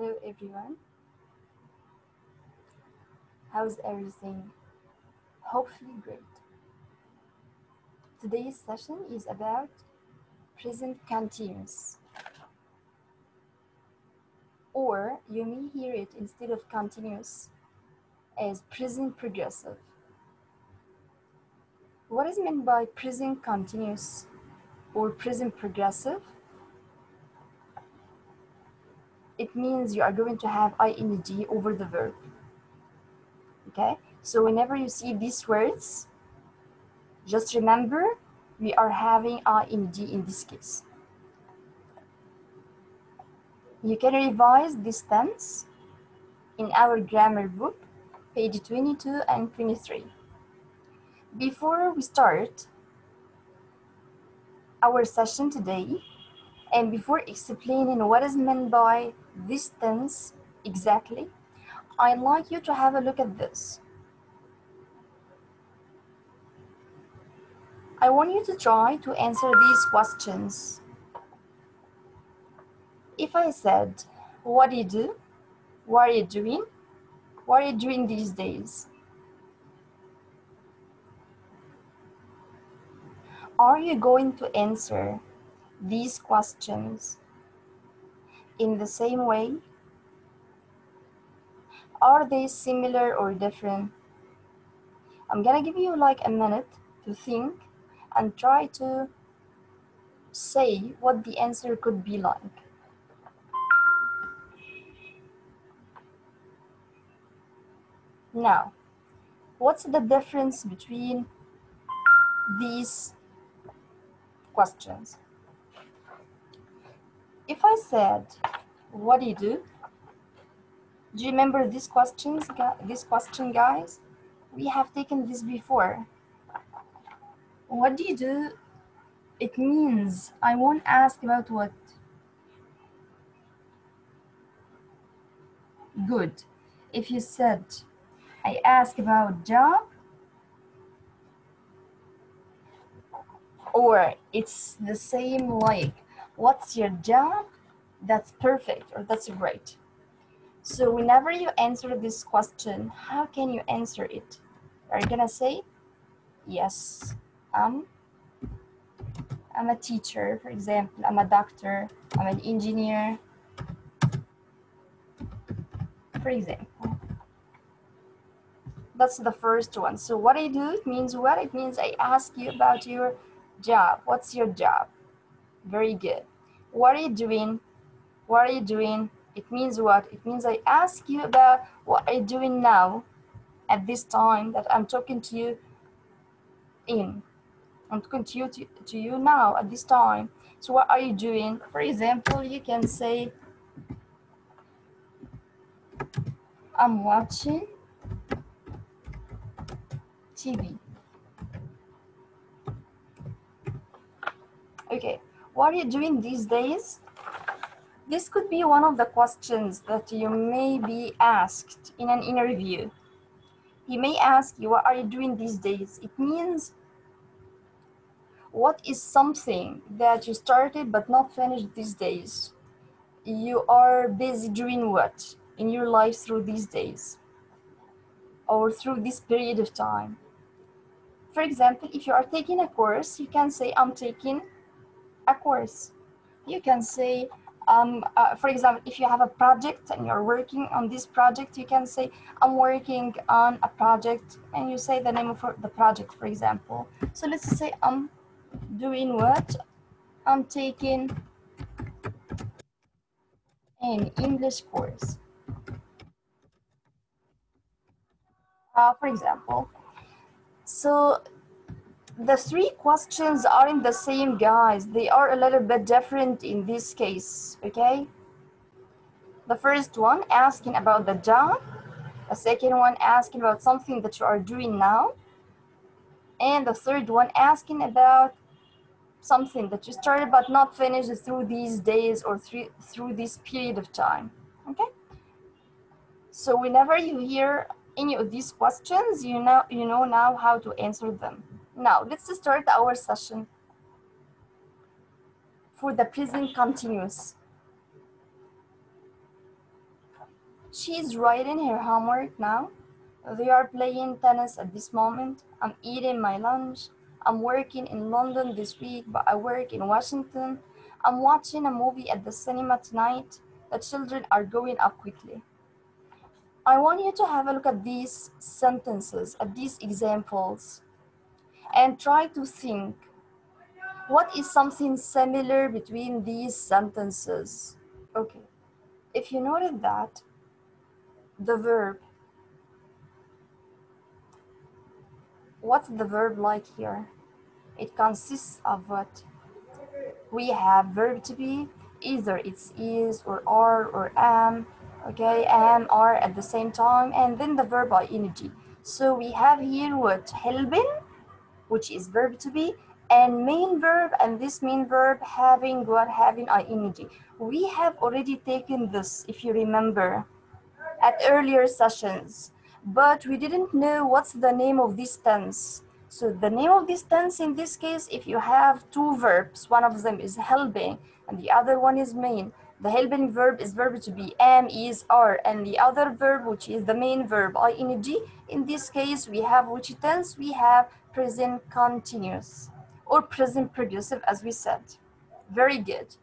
Hello everyone, how's everything? Hopefully great. Today's session is about present continuous, or you may hear it instead of continuous as present progressive. What is meant by present continuous or present progressive? It means you are going to have ing over the verb. Okay, so whenever you see these words, just remember we are having ing in this case. You can revise this tense in our grammar book, page 22 and 23. Before we start our session today, and before explaining what is meant by this tense exactly, I'd like you to have a look at this. I want you to try to answer these questions. If I said, what do you do? What are you doing? What are you doing these days? Are you going to answer these questions in the same way? Are they similar or different? I'm gonna give you like a minute to think and try to say what the answer could be like. Now, what's the difference between these questions? If I said, what do you do? Do you remember this question, guys? We have taken this before. What do you do? It means I won't ask about what. Good. If you said, I ask about job, or it's the same like, what's your job? That's perfect, or that's great. So whenever you answer this question, how can you answer it? Are you gonna say, yes, I'm a teacher, for example, I'm a doctor, I'm an engineer, for example. That's the first one. So what I do, it means what? It means I ask you about your job. What's your job? Very good. What are you doing? What are you doing? It means what? It means I ask you about what are you doing now at this time that I'm talking to you in. I'm talking to you now at this time. So what are you doing? For example, you can say, I'm watching TV. Okay, what are you doing these days? This could be one of the questions that you may be asked in an interview. He may ask you, what are you doing these days? It means, what is something that you started but not finished these days? You are busy doing what in your life through these days or through this period of time? For example, if you are taking a course, you can say, I'm taking a course. You can say, for example, if you have a project and you're working on this project, you can say, I'm working on a project, and you say the name of the project, for example. So let's say I'm doing what? I'm taking an English course, for example. So the three questions aren't the same, guys. They are a little bit different in this case, okay? The first one asking about the job, the second one asking about something that you are doing now, and the third one asking about something that you started but not finished through these days or through this period of time. Okay, so whenever you hear any of these questions, you know now how to answer them. Now let's start our session for the present continuous. She's writing her homework now. They are playing tennis at this moment. I'm eating my lunch. I'm working in London this week, but I work in Washington. I'm watching a movie at the cinema tonight. The children are growing up quickly. I want you to have a look at these sentences, at these examples, and try to think what is something similar between these sentences. Okay, if you noted that the verb, what's the verb like here? It consists of what? We have verb to be, either it's is or are or am, okay, am, are at the same time, and then the verb ing. So we have here what? Helping, which is verb to be, and main verb, and this main verb having what? Having ing. We have already taken this, if you remember, at earlier sessions, but we didn't know what's the name of this tense. So the name of this tense in this case, if you have two verbs, one of them is helping and the other one is main. The helping verb is verb to be, am, is, are, and the other verb, which is the main verb, ing, in this case we have which tense? We have present continuous or present progressive, as we said. Very good.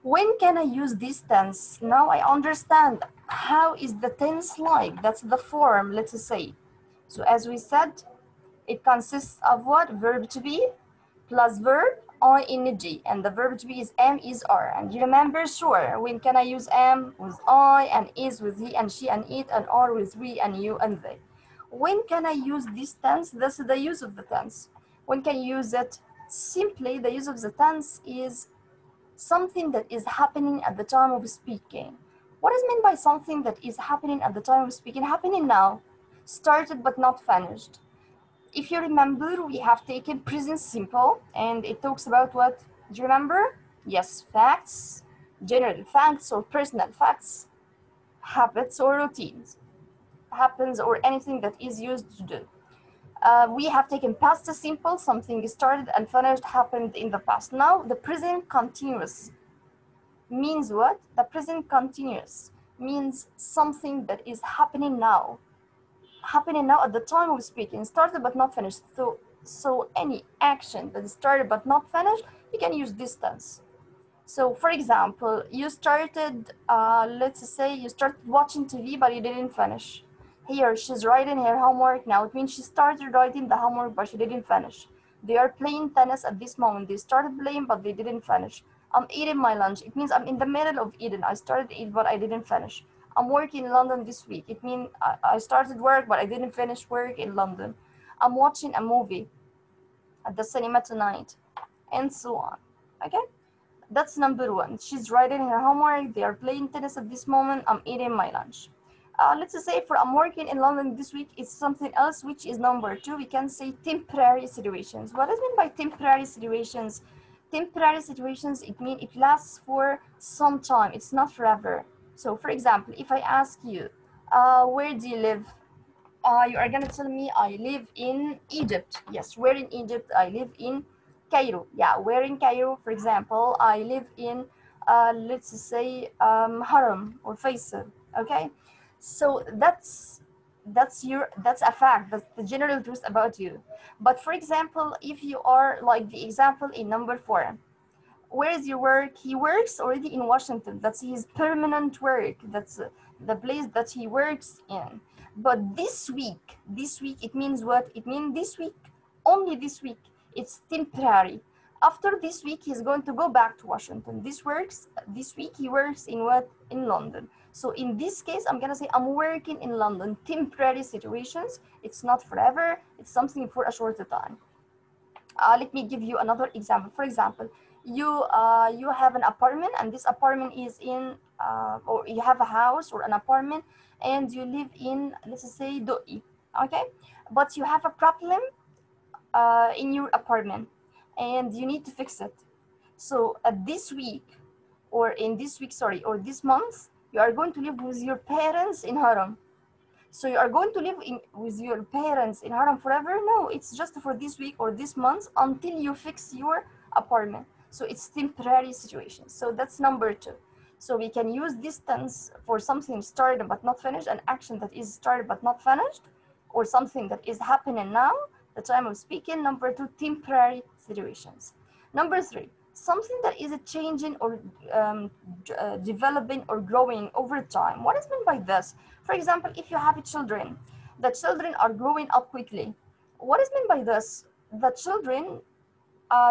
When can I use this tense? Now I understand how is the tense like. That's the form, let's say. So as we said, it consists of what? Verb to be plus verb ing, and the verb to be is am, is, are. And you remember, sure, when can I use am? With I, and is with he and she and it, and are with we and you and they. When can I use this tense? That's the use of the tense. When can you use it? Simply, the use of the tense is something that is happening at the time of speaking. What is meant by something that is happening at the time of speaking? Happening now, started but not finished. If you remember, we have taken present simple, and it talks about what? Do you remember? Yes, facts, general facts or personal facts, habits or routines, happens or anything that is used to do. We have taken past simple, something started and finished, happened in the past. Now the present continuous means what? The present continuous means something that is happening now. Happening now at the time of speaking, started but not finished. So any action that is started but not finished, you can use this tense. So for example, you started, let's say you started watching TV but you didn't finish. Here, she's writing her homework now. It means she started writing the homework but she didn't finish. They are playing tennis at this moment. They started playing but they didn't finish. I'm eating my lunch. It means I'm in the middle of eating. I started eating but I didn't finish. I'm working in London this week. It means I started work but I didn't finish work in London. I'm watching a movie at the cinema tonight, and so on. Okay? That's number one. She's writing her homework. They are playing tennis at this moment. I'm eating my lunch. Let's say for I'm working in London this week, it's something else, which is number two. We can say temporary situations. What does it mean by temporary situations? Temporary situations, it means it lasts for some time. It's not forever. So for example, if I ask you, where do you live? You are going to tell me I live in Egypt. Yes, where in Egypt? I live in Cairo. Yeah, where in Cairo? For example, I live in, let's say, Haram or Faisal. Okay, so that's a fact. That's the general truth about you. But for example, if you are like the example in number 4, where is your work? He works already in Washington. That's his permanent work. That's the place that he works in. But this week, it means what? It means this week, only this week. It's temporary. After this week, he's going to go back to Washington. This week he works in what? In London. So in this case, I'm gonna say I'm working in London. Temporary situations. It's not forever. It's something for a shorter time. Let me give you another example. For example, you have an apartment, and this apartment is in, or you have a house or an apartment, and you live in, let's say, Doi, okay? But you have a problem in your apartment, and you need to fix it. So this week, or this month, you are going to live with your parents in Haram. So you are going to live with your parents in Haram forever? No, it's just for this week or this month until you fix your apartment. So it's temporary situation. So that's number 2. So we can use this tense for something started but not finished, an action that is started but not finished, or something that is happening now, the time of speaking. Number 2, temporary situations. Number 3, something that is changing or developing or growing over time. What is meant by this? For example, if you have children, the children are growing up quickly. What is meant by this? The children,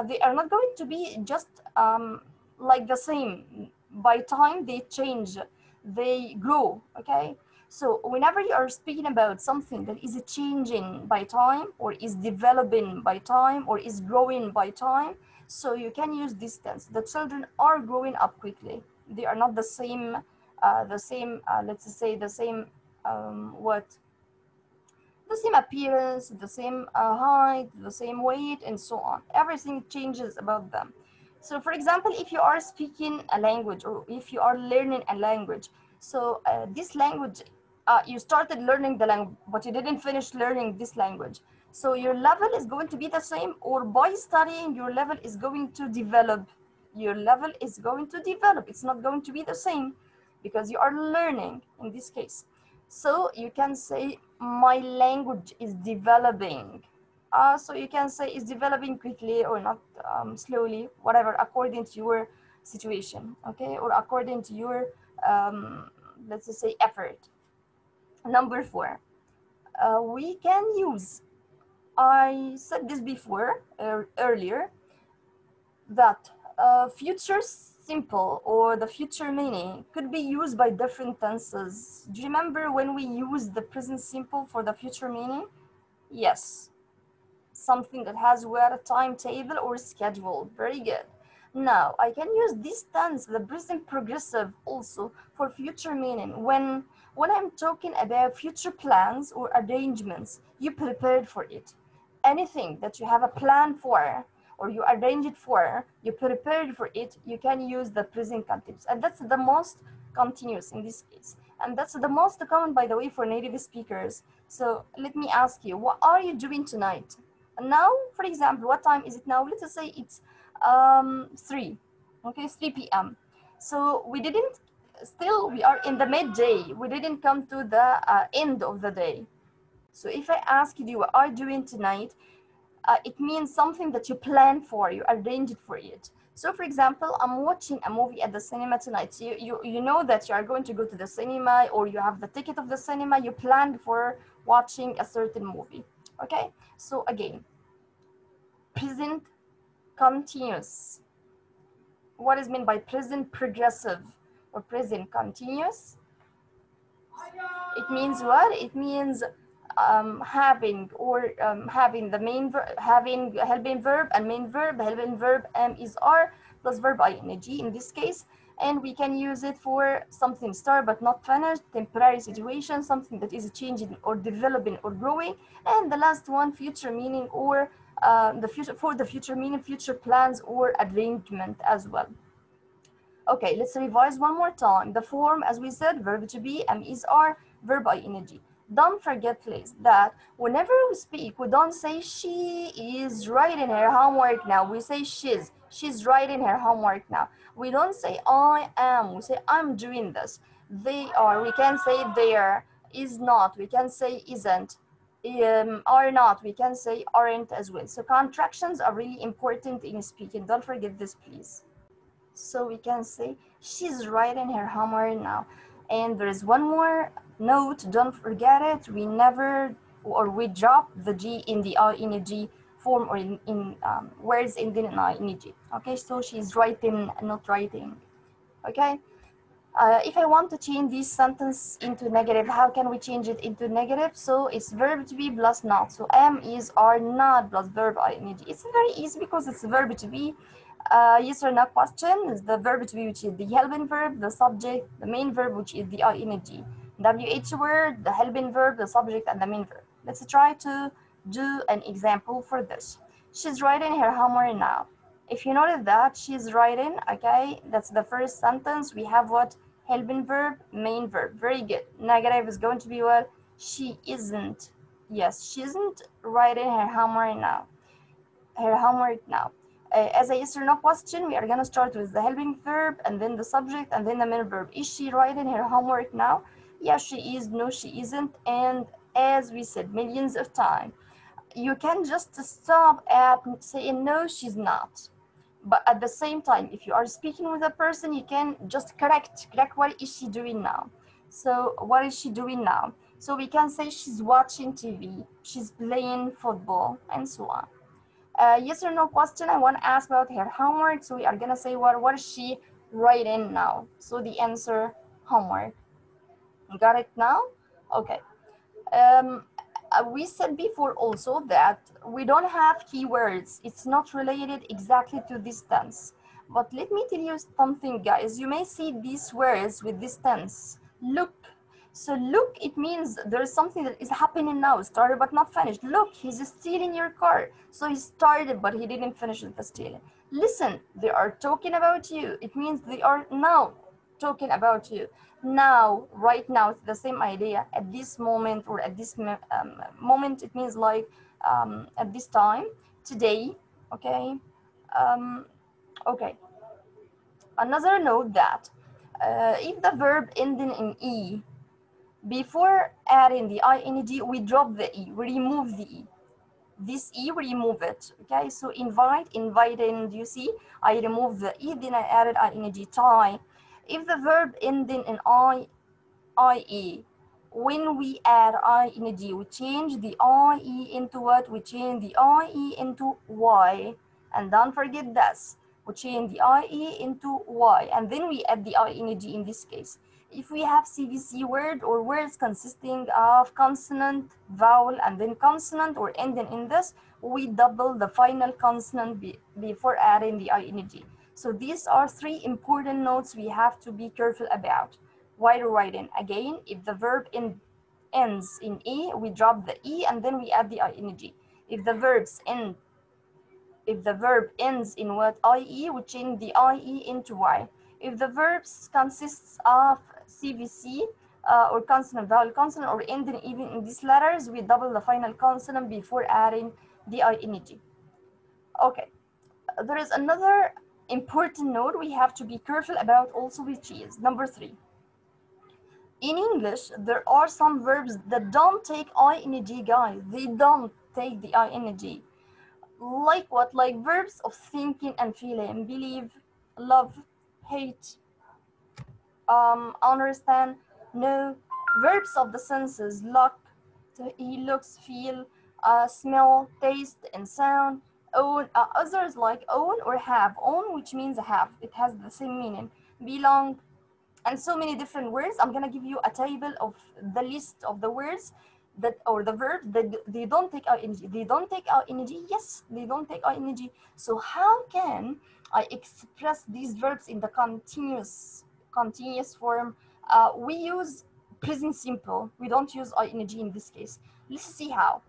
they are not going to be just like the same. By time they change, they grow, okay? So whenever you are speaking about something that is changing by time, or is developing by time, or is growing by time, so you can use this tense. The children are growing up quickly. They are not the same, let's say the same, the same appearance, the same height, the same weight, and so on. Everything changes about them. So for example, if you are speaking a language, or if you are learning a language, so this language, you started learning the language, but you didn't finish learning this language. So your level is going to be the same, or by studying, your level is going to develop. Your level is going to develop. It's not going to be the same because you are learning in this case. So you can say my language is developing. So you can say it's developing quickly or not, slowly, whatever, according to your situation, okay, or according to your, let's just say, effort. Number 4, we can use, I said this before earlier, that future simple or the future meaning could be used by different tenses. Do you remember when we used the present simple for the future meaning? Yes, something that has where a timetable or schedule. Very good. Now I can use this tense, the present progressive, also for future meaning. When I'm talking about future plans or arrangements, you prepared for it. Anything that you have a plan for, or you arrange it for, you prepared for it, you can use the present continuous. And that's the most continuous in this case. And that's the most common, by the way, for native speakers. So let me ask you, what are you doing tonight? Now, for example, what time is it now? Let's say it's 3, okay, 3 p.m. So we didn't, still we are in the midday. We didn't come to the end of the day. So if I ask you, what are you doing tonight? It means something that you plan for, you arrange it for it. So for example, I'm watching a movie at the cinema tonight. So you know that you are going to go to the cinema, or you have the ticket of the cinema, you planned for watching a certain movie, okay? So again, present continuous. What is meant by present progressive or present continuous? It means what? It means having, or having the main verb, having helping verb and main verb. Helping verb is are plus verb ing in this case, and we can use it for something start but not finished, temporary situation, something that is changing or developing or growing, and the last one, future meaning, or the future, for the future meaning, future plans or arrangement as well. Okay, let's revise one more time. The form, as we said, verb to be, is are, verb ing. Don't forget, please, that whenever we speak, we don't say she is writing her homework now. We say she's writing her homework now. We don't say I am. We say I'm doing this. They are. We can say there. Is not. We can say isn't. Are not. We can say aren't as well. So contractions are really important in speaking. Don't forget this, please. So we can say she's writing her homework now. And there is one more note, don't forget it. We never, or we drop the G in the ing form, or in words ending in ing. Okay, so she's writing, not writing. Okay. If I want to change this sentence into negative, how can we change it into negative? So it's verb to be plus not. So am, is, are not plus verb ing. It's very easy because it's verb to be. Yes or no question is the verb to be, which is the helping verb, the subject, the main verb, which is the ing. WH word, the helping verb, the subject, and the main verb. Let's try to do an example for this. She's writing her homework now. If you notice that she's writing, okay, that's the first sentence. We have what? Helping verb, main verb. Very good. Negative is going to be what? She isn't. Yes, she isn't writing her homework now. Her homework now. As a yes or no question, we are going to start with the helping verb and then the subject and then the main verb. Is she writing her homework now? Yes, she is. No, she isn't. And as we said millions of times, you can just stop at saying no, she's not. But at the same time, if you are speaking with a person, you can just correct what is she doing now. So what is she doing now? So we can say she's watching TV, she's playing football, and so on. Yes or no question, I want to ask about her homework. So we are gonna say what is she writing now? So the answer, homework. Got it now? Okay. We said before also that we don't have keywords. It's not related exactly to this tense. But let me tell you something, guys. You may see these words with this tense. Look. So look, it means there is something that is happening now, started but not finished. Look, he's stealing your car. So he started, but he didn't finish the stealing. Listen, they are talking about you. It means they are now talking about you. Now, right now, it's the same idea. At this moment or at this moment, it means like at this time, today, okay? Okay. Another note that if the verb ending in E, before adding the ing, we drop the E, we remove the E. This E, we remove it, okay? So invite, inviting, do you see? I remove the E, then I added ing, tie. If the verb ending in IE, when we add ing, we change the IE into what? We change the IE into Y. And don't forget this. We change the IE into Y. And then we add the ing in this case. If we have CVC word or words consisting of consonant, vowel, and then consonant or ending in this, we double the final consonant before adding the ing. So these are three important notes we have to be careful about while writing. Again, if the verb ends in E, we drop the E and then we add the ing. If the verb ends in what? IE, we change the IE into Y. If the verbs consists of CVC or consonant, vowel, consonant, or ending even in these letters, we double the final consonant before adding the ing. Okay, there is another important note we have to be careful about also, which is number 3. In English, there are some verbs that don't take ing, guys. They don't take the ing. Like what? Like verbs of thinking and feeling, believe, love, hate, understand, know. Verbs of the senses, look, he looks, feel, smell, taste, and sound. Own, others like own or have. Own, which means have. It has the same meaning. Belong, and so many different words. I'm gonna give you a table of the list of the words that, or the verbs that they don't take ing. They don't take ing. Yes, they don't take ing. So how can I express these verbs in the continuous form? We use present simple. We don't use ing in this case. Let's see how.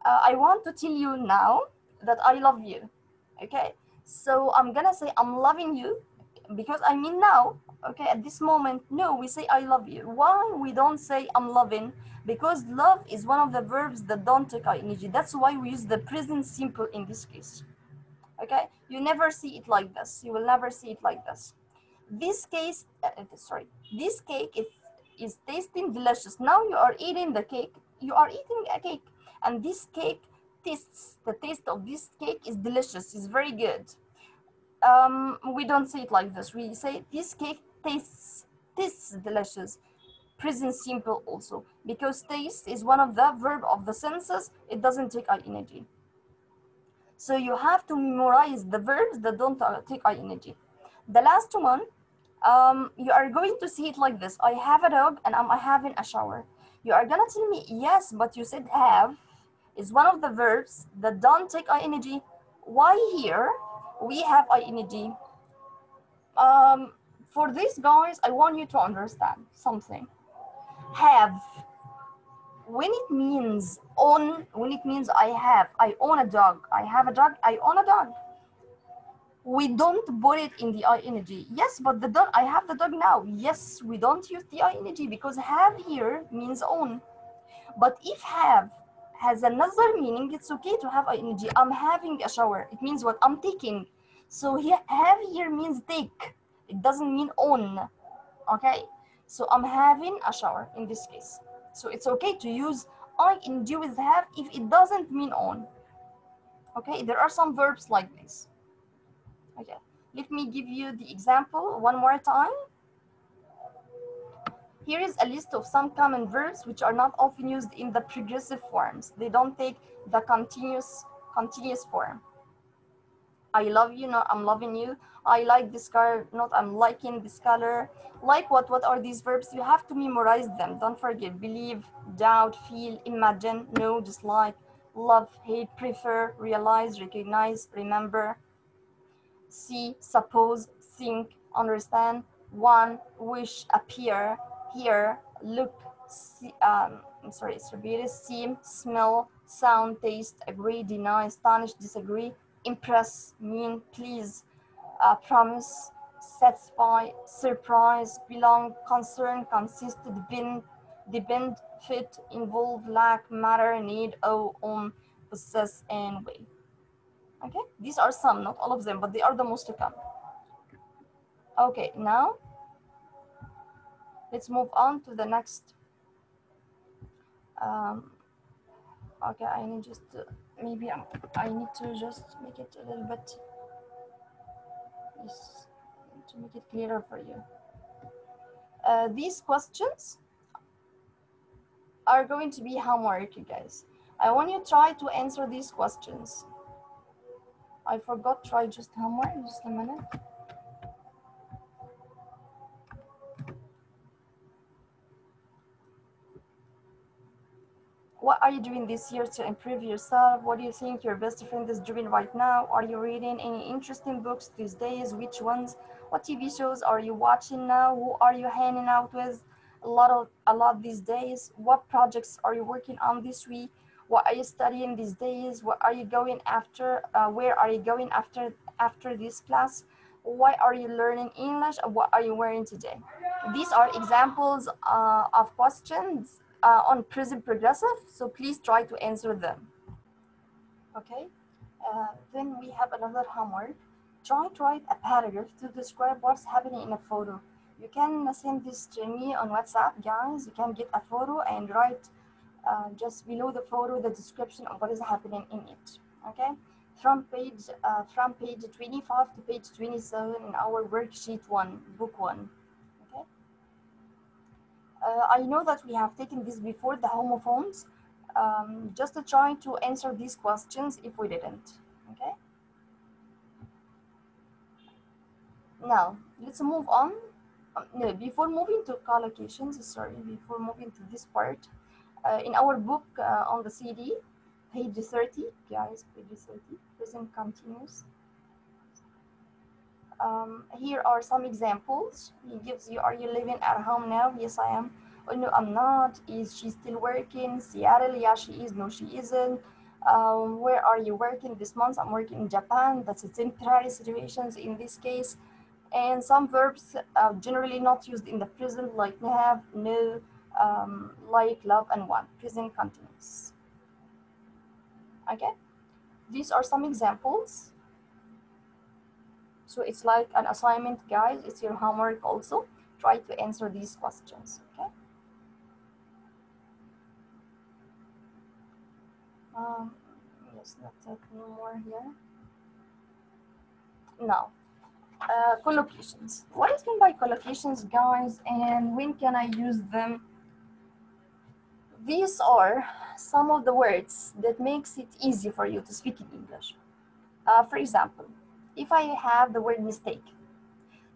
I want to tell you now that I love you. Okay, so I'm gonna say I'm loving you because I mean now. Okay, at this moment, no, we say I love you. Why we don't say I'm loving? Because love is one of the verbs that don't take ing. That's why we use the present simple in this case. Okay, you never see it like this. You will never see it like this. This case, this cake is tasting delicious. Now you are eating the cake. You are eating a cake, and this cake tastes. The taste of this cake is delicious. It's very good. We don't say it like this. We say this cake tastes delicious. Present simple also, because taste is one of the verb of the senses. It doesn't take ing. So you have to memorize the verbs that don't take ing. The last one, you are going to see it like this. I have a dog and I'm having a shower. You are gonna tell me, yes, but you said have is one of the verbs that don't take ing. Why here we have ing? For these guys, I want you to understand something. Have, when it means own, when it means I own a dog, I have a dog, I own a dog, we don't put it in the ing. Yes, but the dog, I have the dog now. Yes, we don't use the ing because have here means own. But if have has another meaning, it's okay to have ing. I'm having a shower. It means what? I'm taking. So here, have here means take. It doesn't mean own. Okay, so I'm having a shower in this case. So it's okay to use ing with have if it doesn't mean own. Okay, there are some verbs like this. Okay, let me give you the example one more time. Here is a list of some common verbs which are not often used in the progressive forms. They don't take the continuous form. I love you, not I'm loving you. I like this car, not I'm liking this color. Like what are these verbs? You have to memorize them. Don't forget. Believe, doubt, feel, imagine, know, dislike, love, hate, prefer, realize, recognize, remember, see, suppose, think, understand, want, wish, appear, hear, look, see, I'm sorry, it's repeated, seem, smell, sound, taste, agree, deny, astonish, disagree, impress, mean, please, promise, satisfy, surprise, belong, concern, consist, depend, fit, involve, lack, matter, need, owe, own, possess, and weigh. Okay, these are some, not all of them, but they are the most common. Okay, now let's move on to the next. Okay, I need just to, maybe I need to just make it a little bit, yes, to make it clearer for you. These questions are going to be homework, you guys. I want you to try to answer these questions. I forgot, try just homework, just a minute. What are you doing this year to improve yourself? What do you think your best friend is doing right now? Are you reading any interesting books these days? Which ones? What TV shows are you watching now? Who are you hanging out with a lot these days? What projects are you working on this week? What are you studying these days? What are you going after? Where are you going after this class? Why are you learning English? What are you wearing today? These are examples of questions on present progressive, so please try to answer them. Okay, then we have another homework. Try to write a paragraph to describe what's happening in a photo. You can send this to me on WhatsApp, guys. You can get a photo and write just below the photo the description of what is happening in it. Okay, from page 25 to page 27 in our worksheet 1, book 1. Okay. I know that we have taken this before, the homophones, just to try to answer these questions if we didn't, okay? Now, let's move on. No, before moving to collocations, before moving to this part, in our book on the CD, page 30, guys, page 30, present continuous. Here are some examples. He gives you, are you living at home now? Yes, I am. Oh, no, I'm not. Is she still working? Seattle? Yeah, she is. No, she isn't. Where are you working this month? I'm working in Japan. That's a temporary situations in this case. And some verbs generally not used in the present, like have, no, like, love, and want. Present continuous. Okay. These are some examples. So it's like an assignment, guys. It's your homework also. Try to answer these questions, okay? Yes, that's it. No more here. Now, collocations. What is meant by collocations, guys, and when can I use them? These are some of the words that makes it easy for you to speak in English. For example, if I have the word mistake,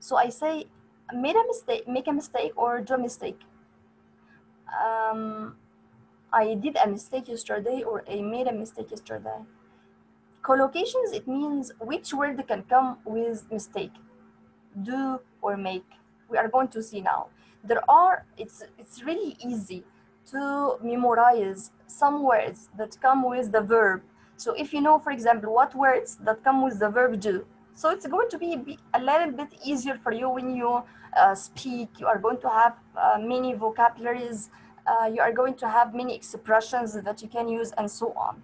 so I say made a mistake, make a mistake, or do a mistake. I did a mistake yesterday, or I made a mistake yesterday. Collocations, it means which word can come with mistake, do or make. We are going to see now. It's really easy to memorize some words that come with the verb. So if you know, for example, what words that come with the verb do, so it's going to be a little bit easier for you when you speak. You are going to have many vocabularies. You are going to have many expressions that you can use, and so on.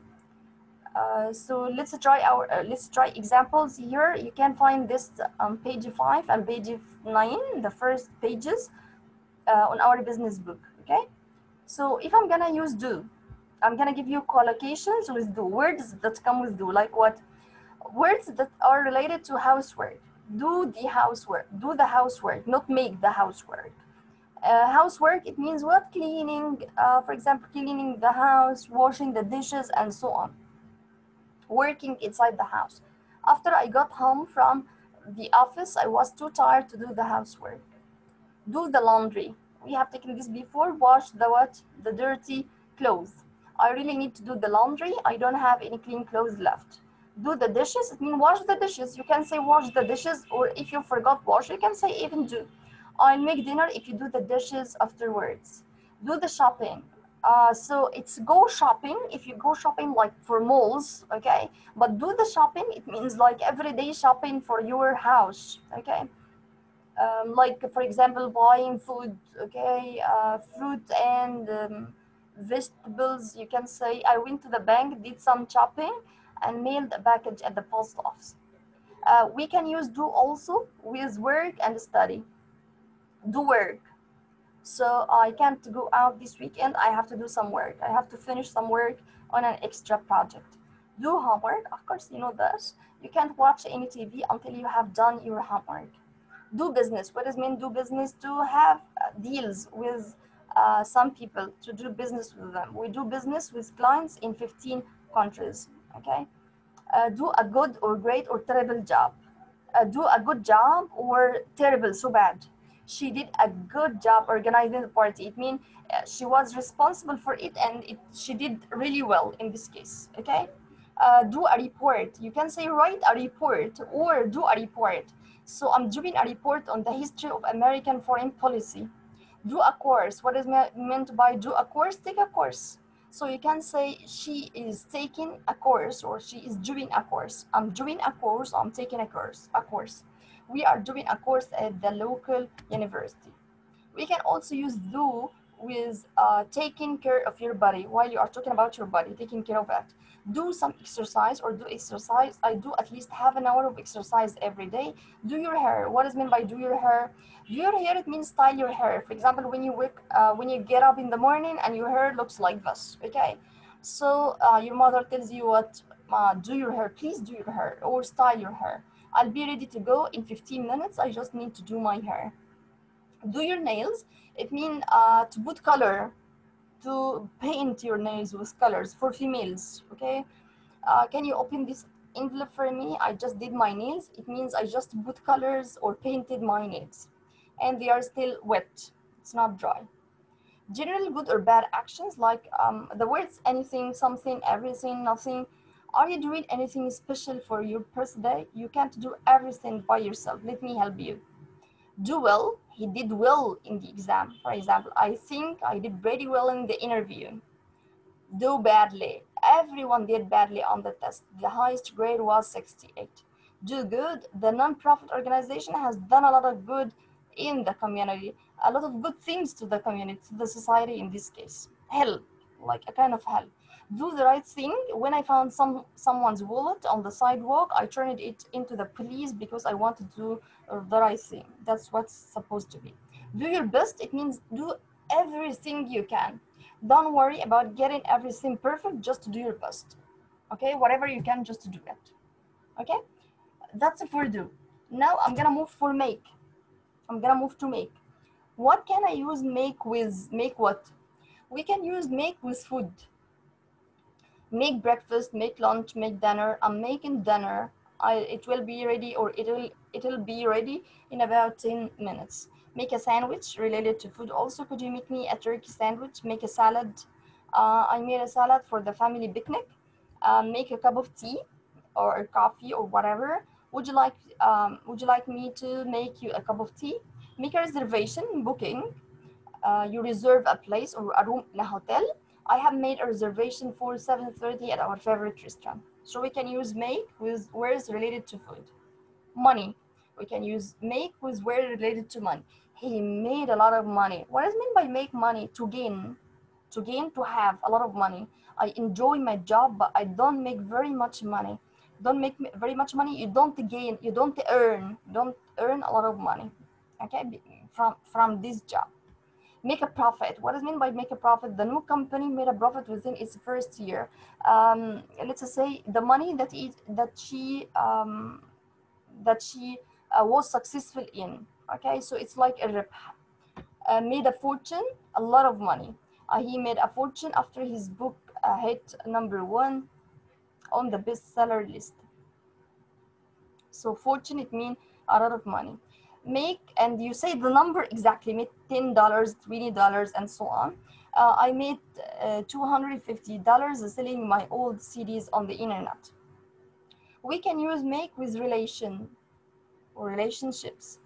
So let's try examples here. You can find this on page 5 and page 9, the first pages on our business book. Okay. So if I'm gonna use do, I'm gonna give you collocations with do, words that come with do, like what? Words that are related to housework. Do the housework. Do the housework, not make the housework. Housework, it means what? Cleaning, for example, cleaning the house, washing the dishes, and so on. Working inside the house. After I got home from the office, I was too tired to do the housework. Do the laundry. We have taken this before. Wash the what? The dirty clothes. I really need to do the laundry. I don't have any clean clothes left. Do the dishes. It means wash the dishes. You can say wash the dishes, or if you forgot wash, you can say even do. I'll make dinner if you do the dishes afterwards. Do the shopping. So it's go shopping if you go shopping like for malls, okay? But do the shopping, it means like everyday shopping for your house, okay? Like for example buying food, okay, fruit and vegetables. You can say I went to the bank, did some shopping, and mailed a package at the post office. We can use do also with work and study. Do work. So I can't go out this weekend, I have to do some work, I have to finish some work on an extra project. Do homework, of course you know this. You can't watch any TV until you have done your homework. Do business. What does mean do business? To have deals with some people, to do business with them. We do business with clients in 15 countries, okay? Do a good or great or terrible job. Do a good job or terrible, so bad. She did a good job organizing the party. It means she was responsible for it, and she did really well in this case, okay? Do a report. You can say write a report or do a report. So I'm doing a report on the history of American foreign policy. Do a course. What is meant by do a course? Take a course. So you can say she is taking a course or she is doing a course. I'm doing a course, I'm taking a course, We are doing a course at the local university. We can also use do with taking care of your body. While you are talking about your body, taking care of it. Do some exercise or do exercise. I do at least half an hour of exercise every day. Do your hair. What is meant by do your hair? Do your hair, it means style your hair. For example, when you get up in the morning and your hair looks like this, okay? So your mother tells you what, do your hair, please do your hair or style your hair. I'll be ready to go in 15 minutes. I just need to do my hair. Do your nails, it means to put color, to paint your nails with colors for females, okay? Can you open this envelope for me? I just did my nails. It means I just put colors or painted my nails and they are still wet, it's not dry. General good or bad actions, like the words anything, something, everything, nothing. Are you doing anything special for your birthday? You can't do everything by yourself, let me help you. Do well, he did well in the exam. For example, I think I did pretty well in the interview. Do badly, everyone did badly on the test. The highest grade was 68. Do good, the non-profit organization has done a lot of good in the community, a lot of good things to the community, to the society in this case. Help, like a kind of help. Do the right thing. When I found someone's wallet on the sidewalk, I turned it into the police because I wanted to do the right thing. That's what's supposed to be. Do your best, it means do everything you can. Don't worry about getting everything perfect, just to do your best. Okay, whatever you can, just to do it. Okay, that's it for do. Now I'm gonna move for make. I'm gonna move to make. What can I use make with? Make what? We can use make with food. Make breakfast, make lunch, make dinner. I'm making dinner. It will be ready, or it'll be ready in about 10 minutes. Make a sandwich related to food. Also, could you make me a turkey sandwich? Make a salad. I made a salad for the family picnic. Make a cup of tea or coffee or whatever. Would you like me to make you a cup of tea? Make a reservation, booking. You reserve a place or a room in a hotel. I have made a reservation for 7:30 at our favorite restaurant. So we can use make with words related to food. Money. We can use make with words related to money. He made a lot of money. What does it mean by make money? To gain. to gain, to have a lot of money. I enjoy my job, but I don't make very much money. Don't make very much money, you don't gain, you don't earn a lot of money, okay, from this job. Make a profit. What does it mean by make a profit? The new company made a profit within its first year. Let's just say the money that she was successful in. Okay, so it's like a rip. Made a fortune, a lot of money. He made a fortune after his book hit #1 on the bestseller list. So fortune, it means a lot of money. Make, and you say the number exactly, made $10, $20, and so on. I made $250 selling my old CDs on the internet. We can use make with relation or relationships.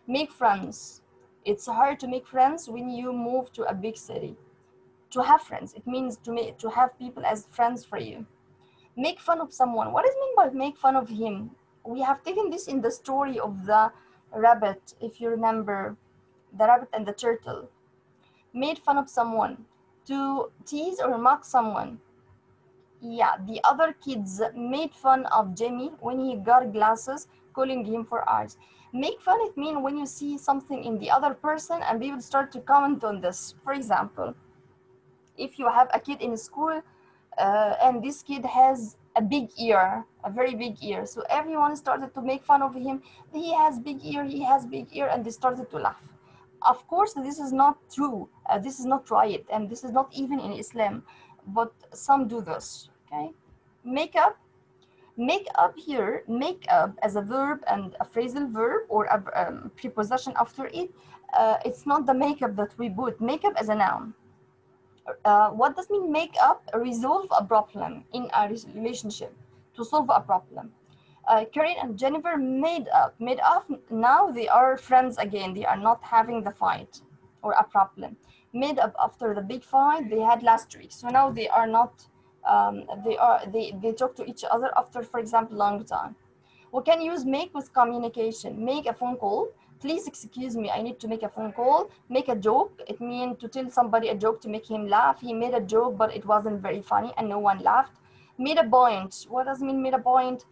Make friends. It's hard to make friends when you move to a big city. To have friends, it means to have people as friends for you. Make fun of someone. What does it mean by make fun of him? We have taken this in the story of the rabbit, if you remember, the rabbit and the turtle. Made fun of someone. To tease or mock someone. Yeah, the other kids made fun of Jimmy when he got glasses, calling him for eyes. Make fun, it means when you see something in the other person and people start to comment on this. For example, if you have a kid in school and this kid has a big ear, a very big ear, so everyone started to make fun of him. He has big ear, he has big ear, and they started to laugh. Of course, this is not true. This is not right, and this is not even in Islam, but some do this. Okay, make up. Make up here, make up as a verb and a phrasal verb or a preposition after it. It's not the makeup that we put. Make up as a noun. What does mean make up? Resolve a problem in a relationship, to solve a problem. Karen and Jennifer made up. Made up, now they are friends again. They are not having the fight or a problem. Made up after the big fight they had last week. So now they are not, they talk to each other after, for example, long time. We can use make with communication. Make a phone call. Please excuse me, I need to make a phone call. Make a joke. It means to tell somebody a joke to make him laugh. He made a joke, but it wasn't very funny and no one laughed. Made a point. What does it mean, made a point?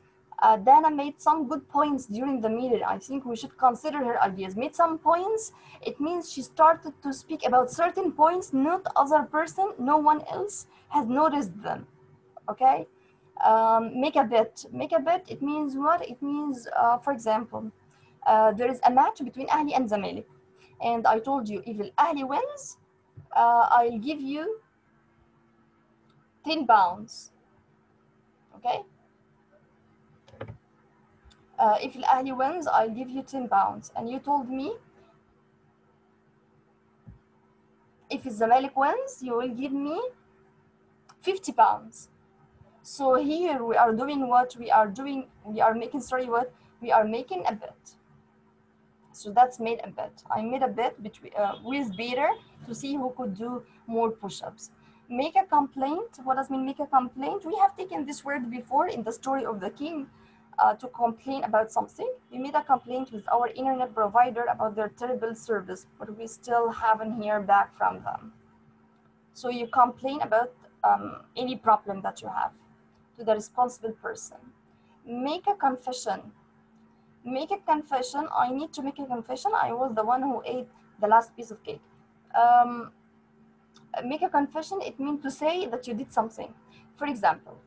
Dana made some good points during the meeting. I think we should consider her ideas. Made some points. It means she started to speak about certain points, not other person, no one else has noticed them. Okay? Make a bet. Make a bet, it means what? It means, for example, there is a match between Ahli and Zamalek. And I told you, if Ahli wins, I'll give you 10 pounds. Okay? If Ahli wins, I'll give you 10 pounds. And you told me, if Zamalek wins, you will give me 50 pounds. So here we are doing what we are doing. We are making, sorry, what? We are making a bet. So that's made a bet. I made a bet between, with Peter to see who could do more push-ups. Make a complaint. What does mean make a complaint? We have taken this word before in the story of the king to complain about something. We made a complaint with our internet provider about their terrible service, but we still haven't heard back from them. So you complain about any problem that you have to the responsible person. Make a confession. Make a confession. I need to make a confession. I was the one who ate the last piece of cake. Make a confession, it means to say that you did something. For example,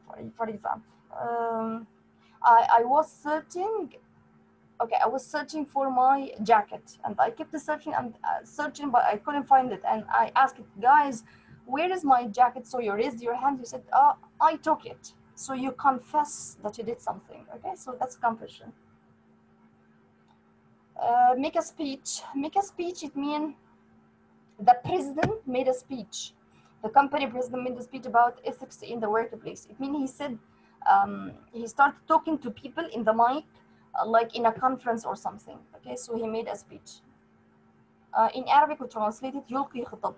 I was searching, okay, I was searching for my jacket and I kept searching and searching, but I couldn't find it. And I asked, guys, where is my jacket? So you raised your hand, you said, I took it. So you confess that you did something, okay? So that's confession. Make a speech. Make a speech, it means the president made a speech. The company president made a speech about ethics in the workplace. It means he said, he started talking to people in the mic, like in a conference or something. Okay, so he made a speech. In Arabic, we translate it يلقي خطاب.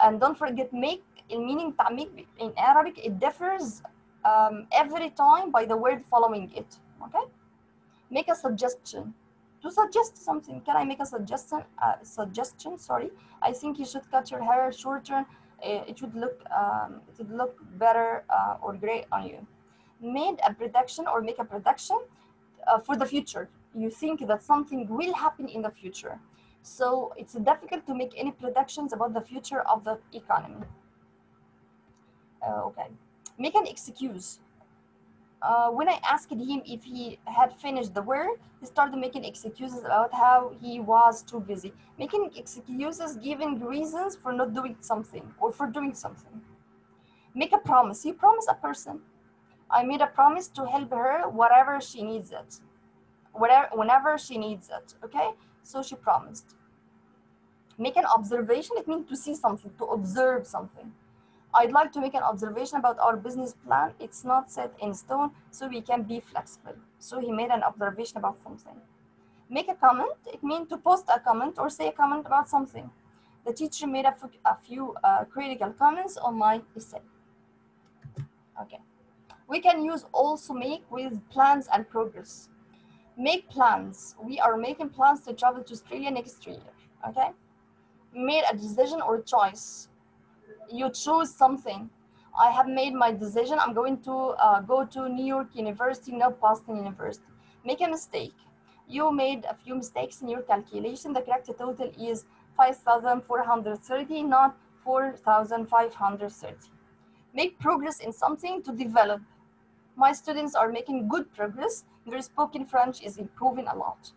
And don't forget, make, in meaning make in Arabic, it differs every time by the word following it. Okay, make a suggestion. To suggest something, can I make a suggestion? Sorry, I think you should cut your hair shorter. it would look better or great on you. Made a prediction or make a prediction for the future. You think that something will happen in the future. So it's difficult to make any predictions about the future of the economy. Okay. Make an excuse. When I asked him if he had finished the work, he started making excuses about how he was too busy. Making excuses, giving reasons for not doing something or for doing something. Make a promise. You promise a person. I made a promise to help her whatever she needs it. Whenever she needs it. Okay? So she promised. Make an observation. It means to see something, to observe something. I'd like to make an observation about our business plan. It's not set in stone, so we can be flexible. So he made an observation about something. Make a comment. It means to post a comment or say a comment about something. The teacher made a few critical comments on my essay. Okay. We can use also make with plans and progress. Make plans. We are making plans to travel to Australia next year. Okay. Made a decision or choice. You choose something. I have made my decision. I'm going to go to New York University, not Boston University. Make a mistake. You made a few mistakes in your calculation. The correct total is 5,430, not 4,530. Make progress in something to develop. My students are making good progress. Their spoken French is improving a lot.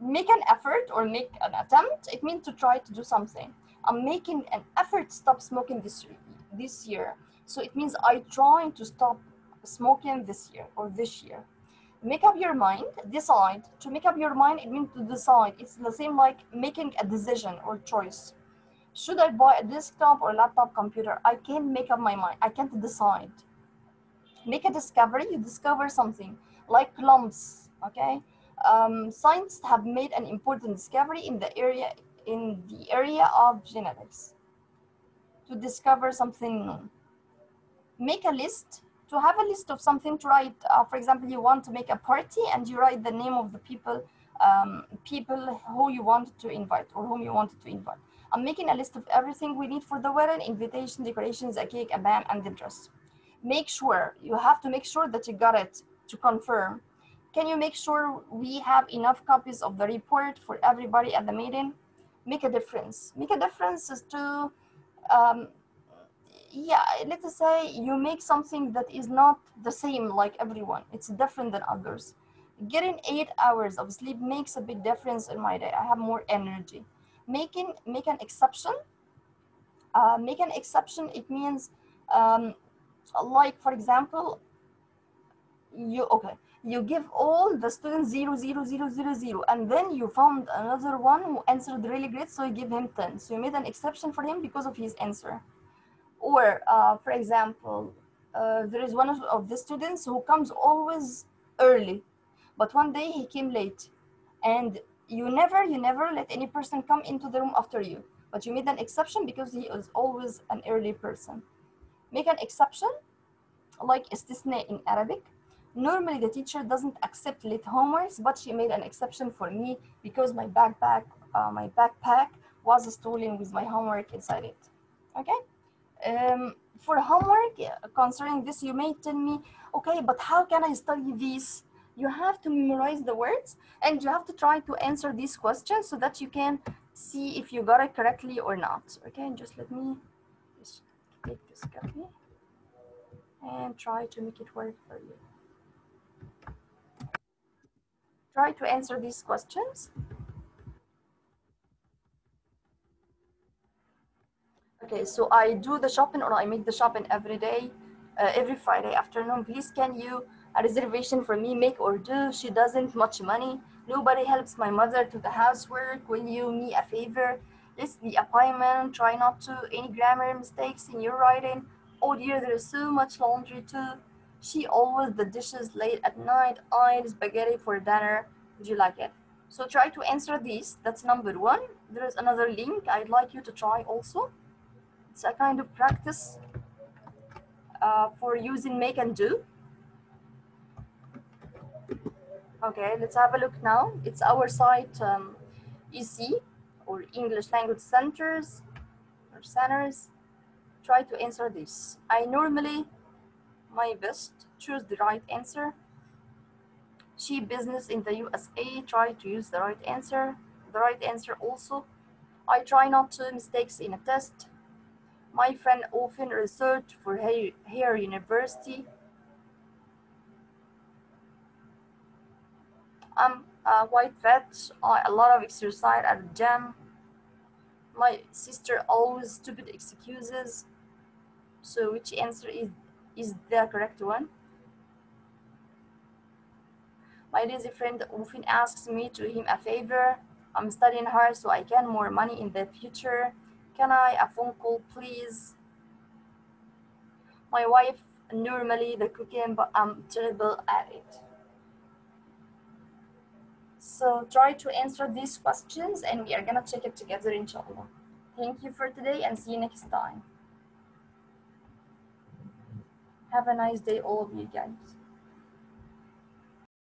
Make an effort or make an attempt. It means to try to do something. I'm making an effort to stop smoking this year. So it means I try to stop smoking this year or this year. Make up your mind, decide. To make up your mind, it means to decide. It's the same like making a decision or choice. Should I buy a desktop or laptop computer? I can't make up my mind. I can't decide. Make a discovery. You discover something like clumps, okay? Scientists have made an important discovery in the area of genetics to discover something new. Make a list. To have a list of something to write, for example, you want to make a party and you write the name of the people who you wanted to invite or whom you wanted to invite. I'm making a list of everything we need for the wedding: invitation, decorations, a cake, a band, and the dress. Make sure, you have to make sure that you got it to confirm. Can you make sure we have enough copies of the report for everybody at the meeting? Make a difference. Make a difference is to, yeah, let's say you make something that is not the same like everyone. It's different than others. Getting 8 hours of sleep makes a big difference in my day. I have more energy. Make an exception. Make an exception. It means, like for example, you give all the students 0, 0, 0, 0, 0, and then you found another one who answered really great, so you give him 10. So you made an exception for him because of his answer. Or for example, there is one of the students who comes always early, but one day he came late, and you never let any person come into the room after you, but you made an exception because he is always an early person. Make an exception, like istisna in Arabic. Normally the teacher doesn't accept late homeworks, but she made an exception for me because my backpack was stolen with my homework inside it. Okay. For homework, concerning this, you may tell me, okay, but how can I study this? You have to memorize the words and you have to try to answer these questions so that you can see if you got it correctly or not. Okay, just let me just take this copy and try to make it work for you. Try to answer these questions. Okay, so I do the shopping, or I make the shopping every day, every Friday afternoon. Please, can you a reservation for me, make or do? She doesn't much money. Nobody helps my mother to the housework. Will you me a favor? List the appointment. Try not to any grammar mistakes in your writing. Oh dear, there is so much laundry too. She always the dishes late at night. I spaghetti for dinner. Would you like it? So try to answer these. That's number one. There is another link I'd like you to try also. It's a kind of practice for using make and do. Okay, let's have a look now. It's our site, EC, or English Language Centers, or centers. Try to answer this. I normally my best choose the right answer. She business in the USA. Try to use the right answer. The right answer also. I try not to mistakes in a test. My friend often research for her university. I'm quite fat. A lot of exercise at the gym. My sister always stupid excuses. So which answer is the correct one? My lazy friend often asks me to him a favor. I'm studying hard so I can more money in the future. Can I a phone call please? My wife normally the cooking but I'm terrible at it. So try to answer these questions and we are gonna check it together inshallah. Thank you for today and see you next time. Have a nice day all of you guys.